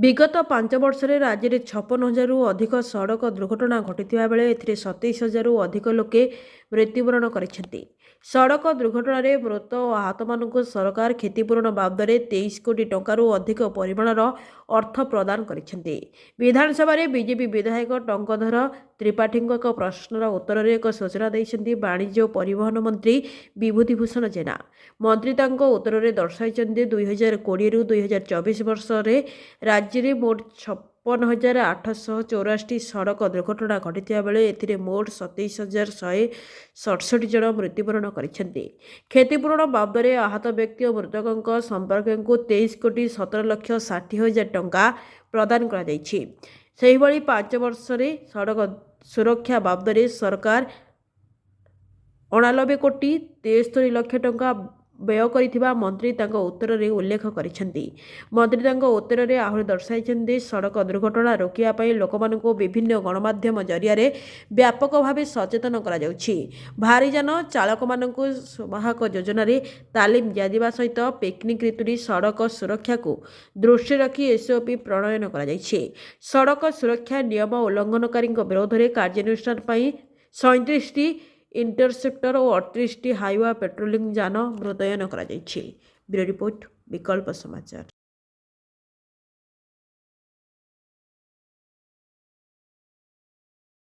ବିଗତ 5 ବର୍ଷରେ ରାଜ୍ୟରେ 56,000ରୁ ଅଧିକ ସଡ଼କ ଦୁର୍ଘଟଣା ଘଟିଥିବା ବେଳେ ଏଥିରେ 27,000ରୁ ଅଧିକ ଲୋକେ ମୃତ୍ୟୁବରଣ କରିଛନ୍ତି। ସଡ଼କ ଦୁର୍ଘଟଣାରେ ମୃତ ଓ ଆହତମାନଙ୍କୁ ସରକାର କ୍ଷତିପୂରଣ ବାବଦରେ 23 କୋଟି ଟଙ୍କାରୁ ଅଧିକ ପରିମାଣର ଅର୍ଥ ପ୍ରଦାନ କରିଛନ୍ତି। ବିଧାନସଭାରେ ବିଜେପି ବିଧାୟକ ଟଙ୍କଧର ତ୍ରିପାଠୀଙ୍କ ଏକ ପ୍ରଶ୍ନର ଉତ୍ତରରେ ଏକ ସୂଚନା ଦେଇଛନ୍ତି ବାଣିଜ୍ୟ ଓ ପରିବହନ ମନ୍ତ୍ରୀ ବିଭୂତିଭୂଷଣ ଜେନା। ମନ୍ତ୍ରୀ ତାଙ୍କ ଉତ୍ତରରେ ଦର୍ଶାଇଛନ୍ତି 2020ରୁ 2024 ବର୍ଷରେ ରାଜ୍ୟରେ ମୋଟ 56,884ଟି ସଡ଼କ ଦୁର୍ଘଟଣା ଘଟିଥିବା ବେଳେ ଏଥିରେ ମୋଟ 27,167 ଜଣ ମୃତ୍ୟୁବରଣ କରିଛନ୍ତି। କ୍ଷତିପୂରଣ ବାବଦରେ ଆହତ ବ୍ୟକ୍ତି ଓ ମୃତକଙ୍କ ସମ୍ପର୍କୀୟଙ୍କୁ 23 କୋଟି 17 ଲକ୍ଷ 60 ହଜାର ଟଙ୍କା ପ୍ରଦାନ କରାଯାଇଛି। ସେହିଭଳି 5 ବର୍ଷରେ ସଡ଼କ ସୁରକ୍ଷା ବାବଦରେ ସରକାର 89 କୋଟି 73 ଲକ୍ଷ ଟଙ୍କା ବ୍ୟୟ କରିଥିବା ମନ୍ତ୍ରୀ ତାଙ୍କ ଉତ୍ତରରେ ଉଲ୍ଲେଖ କରିଛନ୍ତି। ମନ୍ତ୍ରୀ ତାଙ୍କ ଉତ୍ତରରେ ଆହୁରି ଦର୍ଶାଇଛନ୍ତି ସଡ଼କ ଦୁର୍ଘଟଣା ରୋକିବା ପାଇଁ ଲୋକମାନଙ୍କୁ ବିଭିନ୍ନ ଗଣମାଧ୍ୟମ ଜରିଆରେ ବ୍ୟାପକ ଭାବେ ସଚେତନ କରାଯାଉଛି। ଭାରୀଯାନ ଚାଳକମାନଙ୍କୁ ସହାୟକ ଯୋଜନାରେ ତାଲିମ ଦିଆଯିବା ସହିତ ପିକନିକ୍ ଋତୁରେ ସଡ଼କ ସୁରକ୍ଷାକୁ ଦୃଷ୍ଟିରେ ରଖି ଏସ୍ଓପି ପ୍ରଣୟନ କରାଯାଇଛି। ସଡ଼କ ସୁରକ୍ଷା ନିୟମ ଉଲ୍ଲଂଘନକାରୀଙ୍କ ବିରୋଧରେ କାର୍ଯ୍ୟାନୁଷ୍ଠାନ ପାଇଁ 37ଟି ଇଣ୍ଟରସେପ୍ଟର ଓ 38ଟି ହାଇୱା ପାଟ୍ରୋଲିଂ ଯାନ ମୁତୟନ କରାଯାଇଛି। ବ୍ୟୁରୋ ରିପୋର୍ଟ, ବିକଳ୍ପ ସମାଚାର।